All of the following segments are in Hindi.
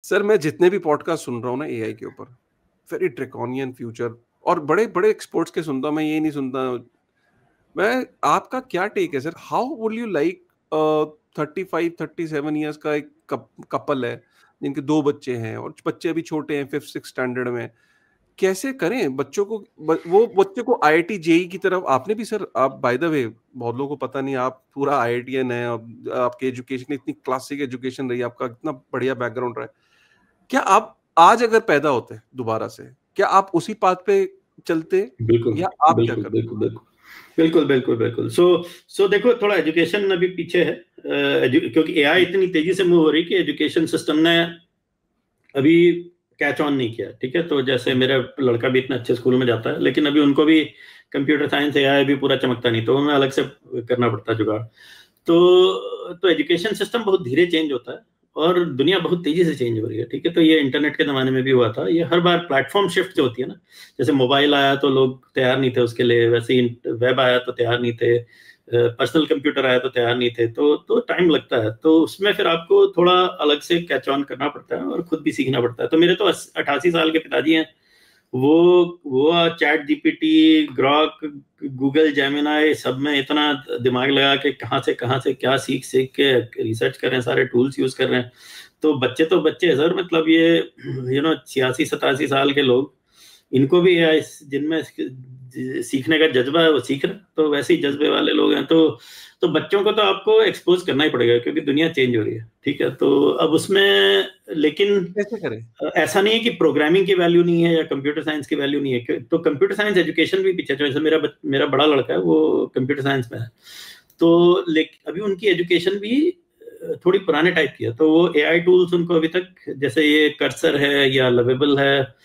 सर मैं जितने भी पॉडकास्ट सुन रहा हूँ ना एआई के ऊपर, वेरी ड्रैकोनियन फ्यूचर, और बड़े-बड़े एक्सपर्ट्स के सुनता हूँ, मैं ये नहीं सुनता। मैं आपका क्या टेक है sir? How would you like 35, 37 years का एक कपल है, जिनके 2 बच्चे हैं और बच्चे अभी छोटे हैं, 5th 6th स्टैंडर्ड में। कैसे करें बच्चों को वो बच्चे को आईआईटी जेई की तरफ? आपने भी सर, आप बाय द वे, बहुत लोगों को पता नहीं, आप पूरा आईआईटीएन है, आपकी एजुकेशन इतनी क्लासिक एजुकेशन रही है, आपका इतना बढ़िया बैकग्राउंड रहा है। क्या आप आज अगर पैदा होते दोबारा से, क्या आप उसी पाथ पे चलते, बिल्कुल या आप क्या बिल्कुल करते? बिल्कुल बिल्कुल बिल्कुल बिल्कुल बिल्कुल। सो देखो, थोड़ा एजुकेशन अभी पीछे है, क्योंकि एआई इतनी तेजी से मूव हो रही है कि एजुकेशन सिस्टम ने अभी कैच ऑन नहीं किया। ठीक है, तो जैसे मेरा लड़का भी इतने अच्छे स्कूल में जाता है, लेकिन अभी उनको भी कंप्यूटर साइंस एआई भी पूरा चमकता नहीं, तो हमें अलग से करना पड़ता है जुगाड़। तो एजुकेशन सिस्टम बहुत धीरे चेंज होता है और दुनिया बहुत तेजी से चेंज हो रही है। ठीक है, तो ये इंटरनेट के जमाने में भी हुआ था। ये हर बार प्लेटफॉर्म शिफ्ट जो होती है ना, जैसे मोबाइल आया तो लोग तैयार नहीं थे उसके लिए, वैसे ही वेब आया तो तैयार नहीं थे, पर्सनल कंप्यूटर आया तो तैयार नहीं थे। तो टाइम लगता है, तो उसमें फिर आपको थोड़ा अलग से कैच ऑन करना पड़ता है और खुद भी सीखना पड़ता है। तो मेरे तो 88 साल के पिताजी हैं, वो chat GPT, Grok, Google Gemini सब में इतना दिमाग लगा के कहाँ से क्या सीख सीख के रिसर्च कर रहे हैं, सारे टूल्स यूज कर रहे हैं। तो बच्चे हैं सर, मतलब ये 86-87 साल के लोग, इनको भी AI जिनमें सीखने का जज्बा है वो सीख रहे हैं। तो वैसे ही जज्बे वाले लोग हैं, तो बच्चों को तो आपको एक्सपोज करना ही पड़ेगा, क्योंकि दुनिया चेंज हो रही है। ठीक है, तो अब उसमें लेकिन कैसे करें? ऐसा नहीं है कि प्रोग्रामिंग की वैल्यू नहीं है या कंप्यूटर साइंस की वैल्यू नहीं है। तो कंप्यूटर साइंस एजुकेशन भी पीछे, जैसे मेरा बड़ा लड़का है वो कंप्यूटर साइंस में है, तो अभी उनकी एजुकेशन भी थोड़ी पुराने टाइप की है। तो वो AI टूल्स उनको अभी तक, जैसे ये कर्सर है या लवेबल है,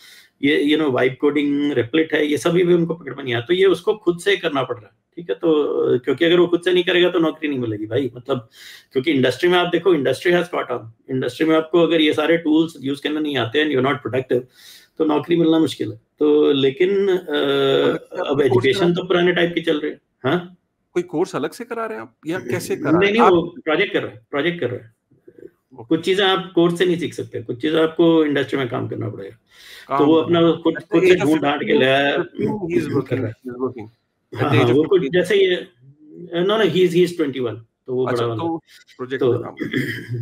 ये वाइब कोडिंग, रिप्लिट है, ये सभी भी उनको पकड़ में नहीं आया, तो ये उसको खुद से करना पड़ रहा है। ठीक है, तो क्योंकि अगर वो खुद से नहीं करेगा तो नौकरी नहीं मिलेगी भाई, मतलब क्योंकि इंडस्ट्री में आप देखो, industry has caught on. Industry में आपको अगर ये सारे टूल्स यूज करना नहीं आते हैं, यू आर नॉट प्रोडक्टिव, तो नौकरी मिलना मुश्किल है। तो लेकिन अलग से आप अब कोई कोर्स करा एजुकेशन रहे तो पुराने टाइप की चल रही है। हाँ, हैं? कोई कोर्स अलग से करा रहे हैं आप, या कैसे करा रहे नहीं हैं नहीं, वो आप? प्रोजेक्ट कर रहे हैं। ओके। कुछ चीजें आप कोर्स से नहीं सीख सकते, कुछ चीजें आपको इंडस्ट्री में काम करना पड़ेगा। तो काम वो करना अपना पड़ेगा। खुद अच्छा, खुद से एज ऑफ ढूंढ ढांड के 15, ले आया, 15 ही इज कर वर्किंग, रहा है। ही इज वर्किंग एट हाँ द हाँ, एज ऑफ वो कुछ 15। जैसे ये, नो नो, ही इज 21, तो वो अच्छा, बड़ा वाला। तो प्रोजेक्ट तो पे काम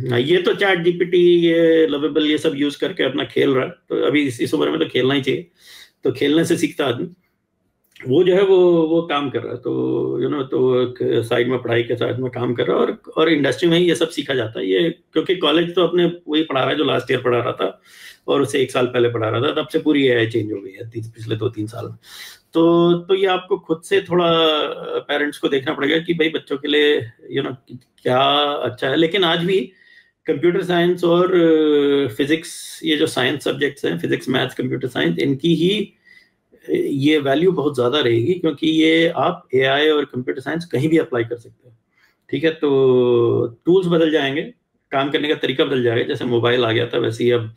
कर। ये तो चैट जीपीटी, ये लवेबल, ये सब यूज करके अपना खेल रहा है। तो अभी इस उम्र में तो खेलना ही चाहिए, तो खेलने से सीखता आदमी। वो जो है वो काम कर रहा है, तो तो एक साइड में, पढ़ाई के साइड में काम कर रहा है, और इंडस्ट्री में ही ये सब सीखा जाता है। ये क्योंकि कॉलेज तो अपने वही पढ़ा रहा है जो लास्ट ईयर पढ़ा रहा था, और उससे 1 साल पहले पढ़ा रहा था, तब से पूरी AI चेंज हो गई है पिछले 2-3 साल में। तो ये आपको खुद से थोड़ा पेरेंट्स को देखना पड़ेगा कि भाई बच्चों के लिए क्या अच्छा है। लेकिन आज भी कंप्यूटर साइंस और फिजिक्स, ये जो साइंस सब्जेक्ट्स हैं, फिजिक्स, मैथ्स, कंप्यूटर साइंस, इनकी ही ये वैल्यू बहुत ज्यादा रहेगी, क्योंकि ये आप AI और कंप्यूटर साइंस कहीं भी अप्लाई कर सकते हो। ठीक है, तो टूल्स बदल जाएंगे, काम करने का तरीका बदल जाएगा। जैसे मोबाइल आ गया था, वैसे ही अब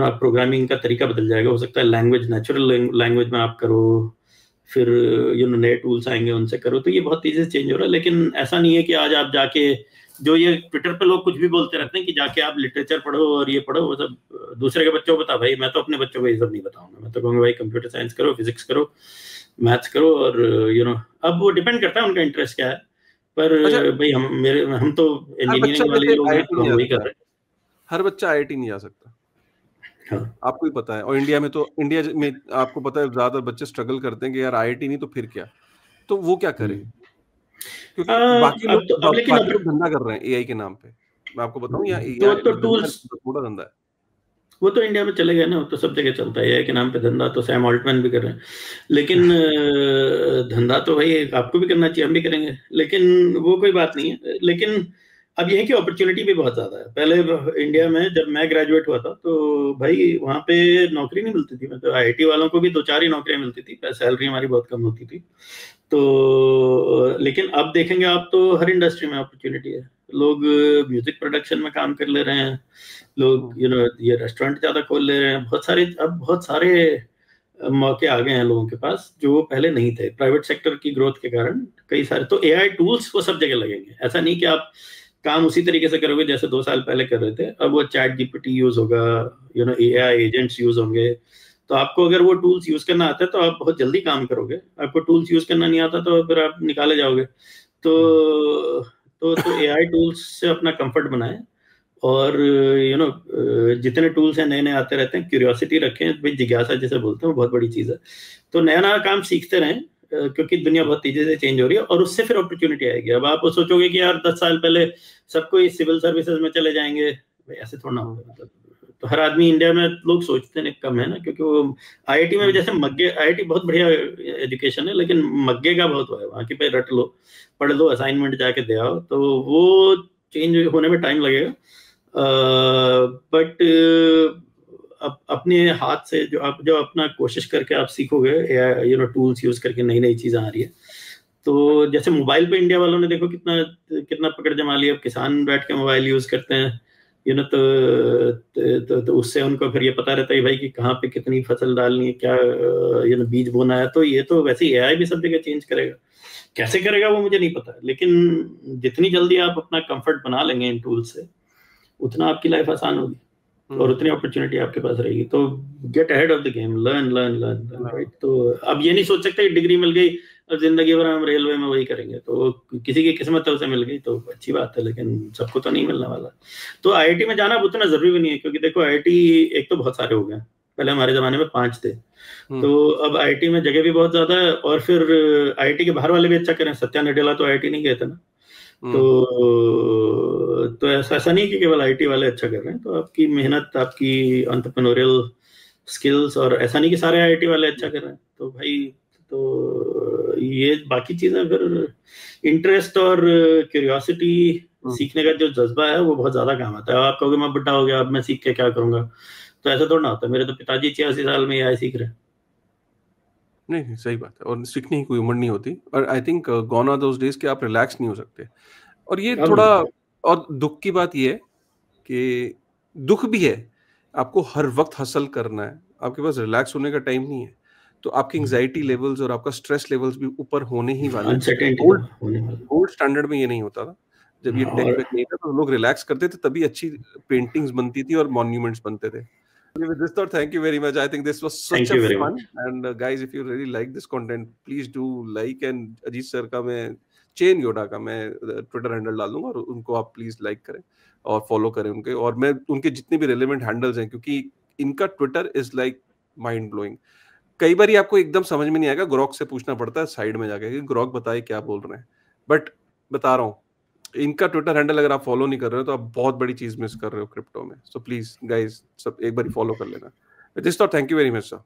आप प्रोग्रामिंग का तरीका बदल जाएगा। हो सकता है लैंग्वेज, नेचुरल लैंग्वेज में आप करो, फिर नए टूल्स आएंगे उनसे करो। तो ये बहुत तेजी से चेंज हो रहा है। लेकिन ऐसा नहीं है कि आज आप जाके, जो ये ट्विटर पे लोग कुछ भी बोलते रहते हैं कि जाके आप लिटरेचर पढ़ो और ये पढ़ो, वो सब दूसरे के बच्चों को बता। भाई मैं तो अपने बच्चों को ये सब नहीं बताऊंगा, मैं तो कहूँगा भाई कंप्यूटर साइंस करो, फिजिक्स करो, मैथ्स करो, और अब वो डिपेंड करता है उनका इंटरेस्ट क्या है। पर अच्छा, भाई हम तो हर बच्चा इंजीनियरिंग वाले ही जैसे लोग हैं, आईआईटी तो नहीं हम जा वही कर सकता, रहे हर बच्चा आईआईटी नहीं जा सकता, हैं। हाँ, आपको भी पता है। और इंडिया में तो, इंडिया में आपको पता है ज्यादातर बच्चे स्ट्रगल करते हैं कि यार आईआईटी नहीं तो फिर क्या। तो वो क्या करे? क्योंकि बाकी अब तो, अब लेकिन बाकी अब लोग धंधा कर रहे हैं एआई के नाम पे। मैं आपको बताऊं, यहाँ एआई तो धंधा, टूल्स, थोड़ा धंधा है। वो तो इंडिया में चले गए ना, वो तो सब जगह चलता है। AI के नाम पे धंधा तो सैम ऑल्टमैन भी कर रहे हैं। लेकिन धंधा तो भाई आपको भी करना चाहिए, हम भी करेंगे, लेकिन वो कोई बात नहीं है। लेकिन अब यह है कि अपॉर्चुनिटी भी बहुत ज्यादा है। पहले इंडिया में जब मैं ग्रेजुएट हुआ था, तो भाई वहाँ पे नौकरी नहीं मिलती थी। मतलब IIT वालों को भी 2-4 ही नौकरियां मिलती थी, सैलरी हमारी बहुत कम होती थी। तो लेकिन अब देखेंगे आप, तो हर इंडस्ट्री में अपॉर्चुनिटी है। लोग म्यूजिक प्रोडक्शन में काम कर ले रहे हैं, लोग ये रेस्टोरेंट ज्यादा खोल ले रहे हैं। बहुत सारे मौके आ गए हैं लोगों के पास, जो पहले नहीं थे। प्राइवेट सेक्टर की ग्रोथ के कारण कई सारे, तो AI टूल्स वो सब जगह लगेंगे। ऐसा नहीं कि आप काम उसी तरीके से करोगे जैसे 2 साल पहले कर रहे थे। अब वो चैट जीपीटी यूज होगा, एआई एजेंट्स यूज होंगे। तो आपको अगर वो टूल्स यूज करना आता है तो आप बहुत जल्दी काम करोगे, आपको टूल्स यूज करना नहीं आता तो फिर आप निकाले जाओगे। तो एआई टूल्स से अपना कंफर्ट बनाएं, और जितने टूल्स हैं नए नए आते रहते हैं, क्यूरियोसिटी रखें भाई, जिज्ञासा जिसे बोलते हैं, वो बहुत बड़ी चीज है। तो नया नया काम सीखते रहें, क्योंकि दुनिया बहुत तेजी से चेंज हो रही है, और उससे फिर अपॉर्चुनिटी आएगी। अब आप सोचोगे कि यार 10 साल पहले सबको इस सिविल सर्विसेज में चले जाएंगे, भाई ऐसे थोड़ा ना होगा। मतलब तो हर आदमी इंडिया में, लोग सोचते हैं कम है ना, क्योंकि वो आईआईटी में जैसे मग्गे, आईआईटी बहुत बढ़िया एजुकेशन है, लेकिन मग्गे का बहुत है वहाँ की, पे रट लो, पढ़ लो, असाइनमेंट जाके दे आओ, तो वो चेंज होने में टाइम लगेगा। बट अपने हाथ से जो अपना कोशिश करके आप सीखोगे, टूल्स यूज करके नई नई चीजें आ रही है। तो जैसे मोबाइल पे इंडिया वालों ने देखो कितना कितना पकड़ जमा लिया। अब किसान बैठ के मोबाइल यूज करते हैं, तो उससे उनको फिर ये पता रहता है भाई कि कहाँ पे कितनी फसल डालनी है, क्या बीज बोना है। तो ये तो वैसे ही एआई भी सब जगह चेंज करेगा, कैसे करेगा वो मुझे नहीं पता, लेकिन जितनी जल्दी आप अपना कंफर्ट बना लेंगे इन टूल से, उतना आपकी लाइफ आसान होगी और उतनी अपॉर्चुनिटी आपके पास रहेगी। तो get ahead of the game, learn learn learn, right. तो अब ये नहीं सोच सकते डिग्री मिल गई अब जिंदगी भर हम रेलवे में वही करेंगे, तो किसी की किस्मत है उसे मिल गई तो अच्छी बात है, लेकिन सबको तो नहीं मिलने वाला। तो आईआईटी में जाना उतना जरूरी भी नहीं है, क्योंकि देखो आईआईटी एक तो बहुत सारे हो गए, पहले हमारे जमाने में 5 थे, तो अब आईआईटी में जगह भी बहुत ज्यादा है, और फिर आईआईटी के बाहर वाले भी अच्छा करें। सत्या नडेला तो आईआईटी नहीं गए थे ना, तो ऐसा नहीं कि केवल आईटी वाले अच्छा कर रहे हैं। तो आपकी मेहनत, आपकी एंटरप्रेन्योरियल स्किल्स, और ऐसा नहीं कि सारे आईटी वाले अच्छा कर रहे हैं। तो भाई, तो ये बाकी चीजें फिर इंटरेस्ट और क्यूरियोसिटी, सीखने का जो जज्बा है वो बहुत ज्यादा काम आता है। आप कहोगे मैं बुढ़ा हो गया अब मैं सीख के क्या करूंगा, तो ऐसा थोड़ा ना होता है। मेरे तो पिताजी 86 साल में एआई सीख रहे हैं। नहीं, सही बात है, और सीखने की कोई उम्र नहीं होती। और I think gone are those days कि आप रिलैक्स नहीं हो सकते। और ये थोड़ा, और दुख की बात ये है कि दुख भी है, आपको हर वक्त हसल करना है, आपके पास रिलैक्स होने का टाइम नहीं है, तो आपकी एंजाइटी लेवल्स और आपका स्ट्रेस लेवल्स भी ऊपर होने ही वाले हैं। गोल्ड स्टैंडर्ड में ये नहीं होता था। जब ये टेक वेक नहीं था तो लोग रिलैक्स करते थे, तभी अच्छी पेंटिंग्स बनती थी और मॉन्यूमेंट्स बनते थे। With this thought, thank you very much. I think this was such a fun. And guys, if you really like this content, please do like, and Ajit sir का मैं चेन योडा का मैं ट्विटर हैंडल डाल दूंगा, और उनको आप प्लीज लाइक करें और फॉलो करें उनके, और मैं उनके जितने भी रेलेवेंट हैंडल्स हैं, क्योंकि इनका Twitter is like mind blowing. कई बार आपको एकदम समझ में नहीं आएगा, ग्रॉक से पूछना पड़ता है साइड में जाके कि ग्रॉक बताए क्या बोल रहे हैं। बट बता रहा हूँ, इनका ट्विटर हैंडल अगर आप फॉलो नहीं कर रहे हो तो आप बहुत बड़ी चीज मिस कर रहे हो क्रिप्टो में। सो प्लीज गाइस, सब एक बार फॉलो कर लेना। This thought, thank you very much sir.